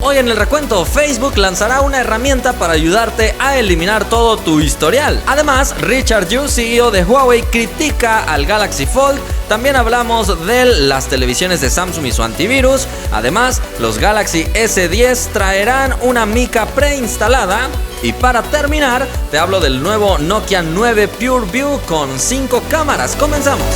Hoy en el recuento, Facebook lanzará una herramienta para ayudarte a eliminar todo tu historial. Además, Richard Yu, CEO de Huawei, critica al Galaxy Fold. También hablamos de las televisiones de Samsung y su antivirus. Además, los Galaxy S10 traerán una mica preinstalada. Y para terminar, te hablo del nuevo Nokia 9 PureView con 5 cámaras. Comenzamos.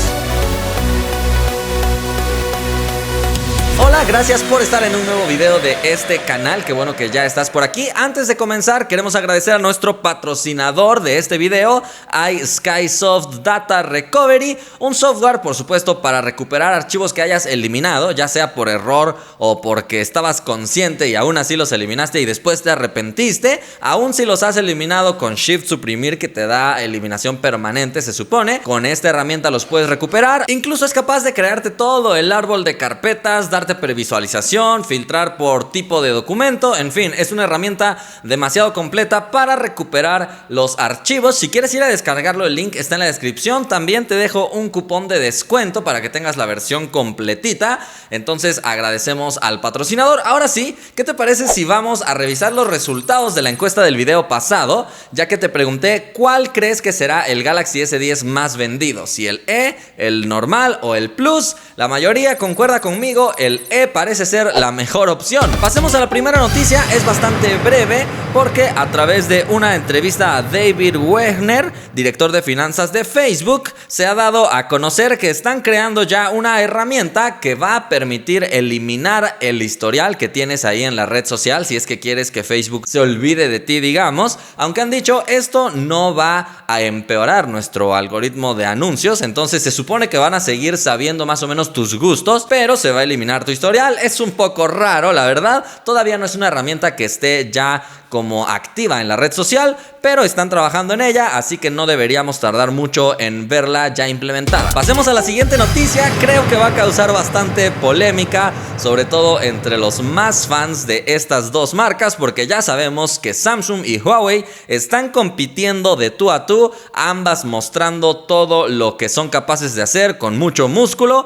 Hola, gracias por estar en un nuevo video de este canal, qué bueno que ya estás por aquí. Antes de comenzar, queremos agradecer a nuestro patrocinador de este video, iSkysoft Data Recovery, un software, por supuesto, para recuperar archivos que hayas eliminado, ya sea por error o porque estabas consciente y aún así los eliminaste y después te arrepentiste. Aún si los has eliminado con Shift Suprimir, que te da eliminación permanente, se supone, con esta herramienta los puedes recuperar. Incluso es capaz de crearte todo el árbol de carpetas, darte previsualización, filtrar por tipo de documento, en fin, es una herramienta demasiado completa para recuperar los archivos. Si quieres ir a descargarlo, el link está en la descripción. También te dejo un cupón de descuento para que tengas la versión completita. Entonces agradecemos al patrocinador. Ahora sí, ¿qué te parece si vamos a revisar los resultados de la encuesta del video pasado? Ya que te pregunté cuál crees que será el Galaxy S10 más vendido, si el E, el normal o el Plus. La mayoría concuerda conmigo, el E parece ser la mejor opción. Pasemos a la primera noticia, es bastante breve porque a través de una entrevista a David Wagner, director de finanzas de Facebook, se ha dado a conocer que están creando ya una herramienta que va a permitir eliminar el historial que tienes ahí en la red social, si es que quieres que Facebook se olvide de ti, digamos. Aunque han dicho, esto no va a empeorar nuestro algoritmo de anuncios, entonces se supone que van a seguir sabiendo más o menos tus gustos, pero se va a eliminar tu historial. Es un poco raro, la verdad. Todavía no es una herramienta que esté ya como activa en la red social, pero están trabajando en ella, así que no deberíamos tardar mucho en verla ya implementada. Pasemos a la siguiente noticia. Creo que va a causar bastante polémica, sobre todo entre los más fans de estas dos marcas, porque ya sabemos que Samsung y Huawei están compitiendo de tú a tú, ambas mostrando todo lo que son capaces de hacer con mucho músculo.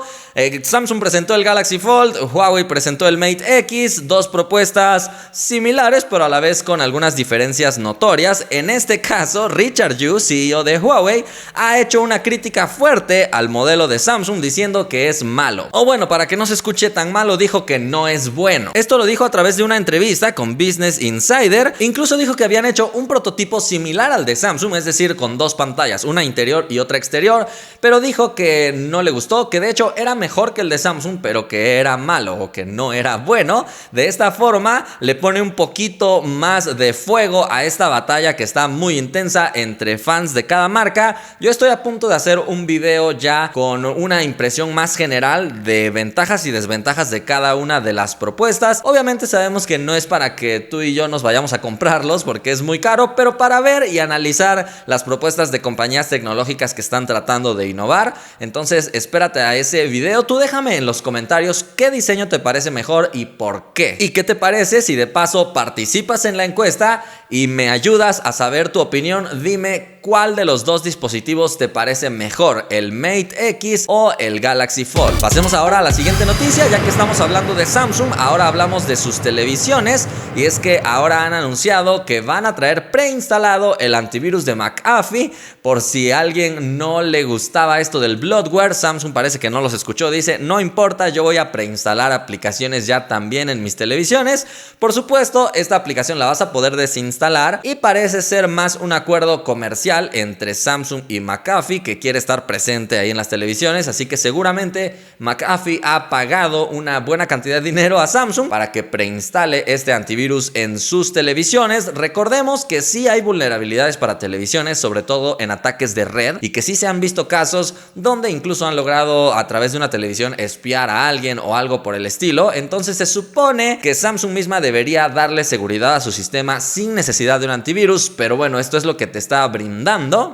Samsung presentó el Galaxy Fold, Huawei presentó el Mate X, dos propuestas similares, pero a la vez con algunas diferencias notorias. En este caso, Richard Yu, CEO de Huawei, ha hecho una crítica fuerte al modelo de Samsung diciendo que es malo. O bueno, para que no se escuche tan malo, dijo que no es bueno. Esto lo dijo a través de una entrevista con Business Insider. Incluso dijo que habían hecho un prototipo similar al de Samsung, es decir, con dos pantallas, una interior y otra exterior, pero dijo que no le gustó, que de hecho era mejor que el de Samsung, pero que era malo o que no era bueno. De esta forma le pone un poquito más de fuego a esta batalla que está muy intensa entre fans de cada marca. Yo estoy a punto de hacer un video ya con una impresión más general de ventajas y desventajas de cada una de las propuestas. Obviamente sabemos que no es para que tú y yo nos vayamos a comprarlos porque es muy caro, pero para ver y analizar las propuestas de compañías tecnológicas que están tratando de innovar. Entonces espérate a ese video. Tú déjame en los comentarios qué diseño te parece mejor y por qué. Y qué te parece si de paso participas en la encuesta y me ayudas a saber tu opinión. Dime cuál de los dos dispositivos te parece mejor, el Mate X o el Galaxy Fold. Pasemos ahora a la siguiente noticia, ya que estamos hablando de Samsung. Ahora hablamos de sus televisiones, y es que ahora han anunciado que van a traer preinstalado el antivirus de McAfee. Por si a alguien no le gustaba esto del bloatware, Samsung parece que no los escuchó. Dice, no importa, yo voy a preinstalar aplicaciones ya también en mis televisiones. Por supuesto, esta aplicación la vas a poder desinstalar y parece ser más un acuerdo comercial entre Samsung y McAfee, que quiere estar presente ahí en las televisiones. Así que seguramente McAfee ha pagado una buena cantidad de dinero a Samsung para que preinstale este antivirus en sus televisiones. Recordemos que sí hay vulnerabilidades para televisiones, sobre todo en ataques de red, y que sí se han visto casos donde incluso han logrado a través de una televisión espiar a alguien o algo por el estilo. Entonces se supone que Samsung misma debería darle seguridad a su sistema sin necesidad de un antivirus, pero bueno, esto es lo que te está brindando.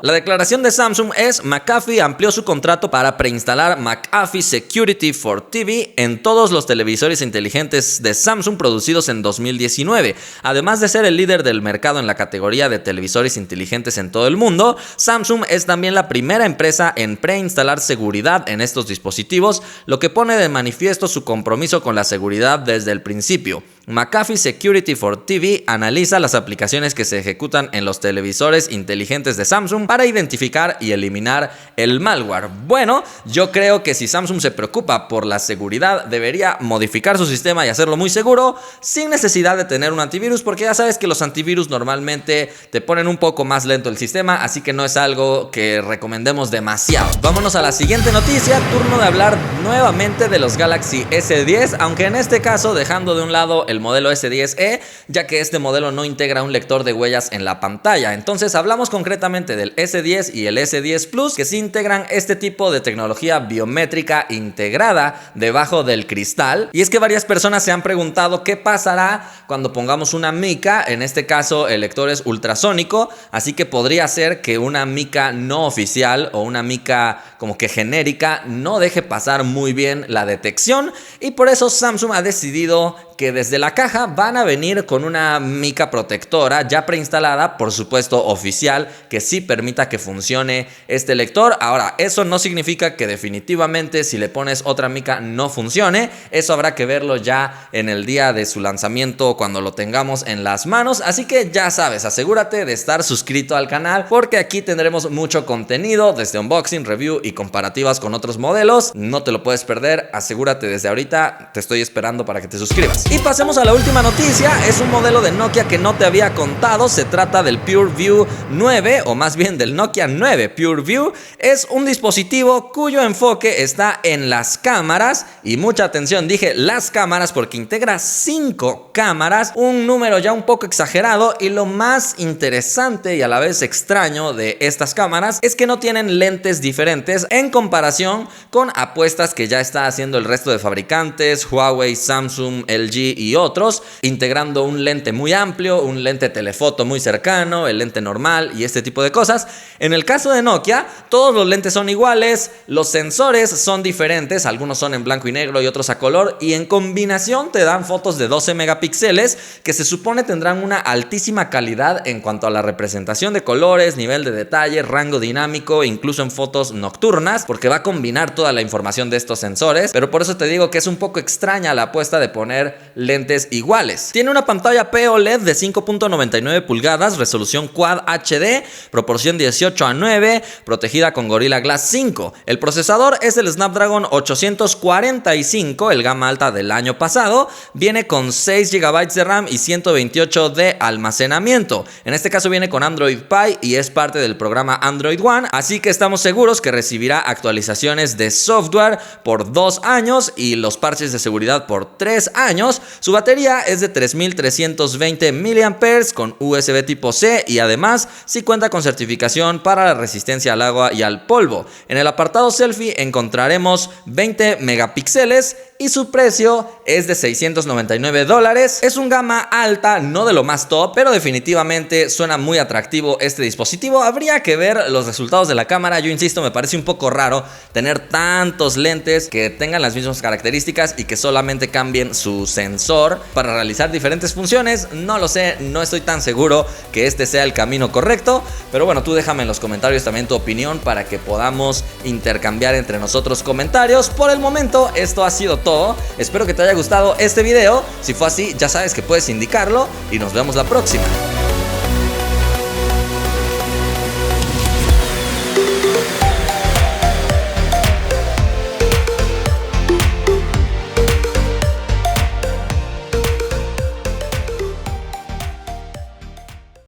La declaración de Samsung es: McAfee amplió su contrato para preinstalar McAfee Security for TV en todos los televisores inteligentes de Samsung producidos en 2019. Además de ser el líder del mercado en la categoría de televisores inteligentes en todo el mundo, Samsung es también la primera empresa en preinstalar seguridad en estos dispositivos, lo que pone de manifiesto su compromiso con la seguridad desde el principio. McAfee Security for TV analiza las aplicaciones que se ejecutan en los televisores inteligentes de Samsung para identificar y eliminar el malware. Bueno, yo creo que si Samsung se preocupa por la seguridad, debería modificar su sistema y hacerlo muy seguro, sin necesidad de tener un antivirus, porque ya sabes que los antivirus normalmente te ponen un poco más lento el sistema, así que no es algo que recomendemos demasiado. Vámonos a la siguiente noticia, turno de hablar nuevamente de los Galaxy S10, aunque en este caso dejando de un lado el modelo S10e, ya que este modelo no integra un lector de huellas en la pantalla. Entonces hablamos concretamente del S10 y el S10 Plus, que sí integran este tipo de tecnología biométrica integrada debajo del cristal. Y es que varias personas se han preguntado qué pasará cuando pongamos una mica, en este caso el lector es ultrasónico, así que podría ser que una mica no oficial o una mica como que genérica no deje pasar muy bien la detección, y por eso Samsung ha decidido que desde la caja van a venir con una mica protectora ya preinstalada, por supuesto oficial, que sí permita que funcione este lector. Ahora, eso no significa que definitivamente si le pones otra mica no funcione, eso habrá que verlo ya en el día de su lanzamiento cuando lo tengamos en las manos, así que ya sabes, asegúrate de estar suscrito al canal porque aquí tendremos mucho contenido desde unboxing, review y comparativas con otros modelos. No te lo puedes perder, asegúrate desde ahorita, te estoy esperando para que te suscribas. Y pasemos a la última noticia, es un modelo de Nokia que no te había contado, se trata del PureView 9, o más bien del Nokia 9 PureView. Es un dispositivo cuyo enfoque está en las cámaras, y mucha atención, dije las cámaras porque integra 5 cámaras, un número ya un poco exagerado, y lo más interesante y a la vez extraño de estas cámaras es que no tienen lentes diferentes en comparación con apuestas que ya está haciendo el resto de fabricantes, Huawei, Samsung, LG y otros, integrando un lente muy amplio, un lente telefoto muy cercano, el lente normal y este tipo de cosas. En el caso de Nokia, todos los lentes son iguales, los sensores son diferentes, algunos son en blanco y negro y otros a color, y en combinación te dan fotos de 12 megapíxeles que se supone tendrán una altísima calidad en cuanto a la representación de colores, nivel de detalle, rango dinámico, incluso en fotos nocturnas, porque va a combinar toda la información de estos sensores. Pero por eso te digo que es un poco extraña la apuesta de poner lentes iguales. Tiene una pantalla POLED de 5.99 pulgadas, resolución Quad HD, proporción 18:9, protegida con Gorilla Glass 5. El procesador es el Snapdragon 845, el gama alta del año pasado. Viene con 6 GB de RAM y 128 de almacenamiento. En este caso viene con Android Pie y es parte del programa Android One, así que estamos seguros que recibirá actualizaciones de software por 2 años y los parches de seguridad por 3 años. Su batería es de 3320 mAh con USB tipo C, y además sí cuenta con certificación para la resistencia al agua y al polvo. En el apartado selfie encontraremos 20 megapíxeles y su precio es de $699. Es un gama alta, no de lo más top, pero definitivamente suena muy atractivo este dispositivo. Habría que ver los resultados de la cámara. Yo insisto, me parece un poco raro tener tantos lentes que tengan las mismas características y que solamente cambien su sensor para realizar diferentes funciones. No lo sé, no estoy tan seguro que este sea el camino correcto, pero bueno, tú déjame en los comentarios también tu opinión para que podamos intercambiar entre nosotros comentarios. Por el momento esto ha sido todo. Espero que te haya gustado este video. Si fue así, ya sabes que puedes indicarlo y nos vemos la próxima.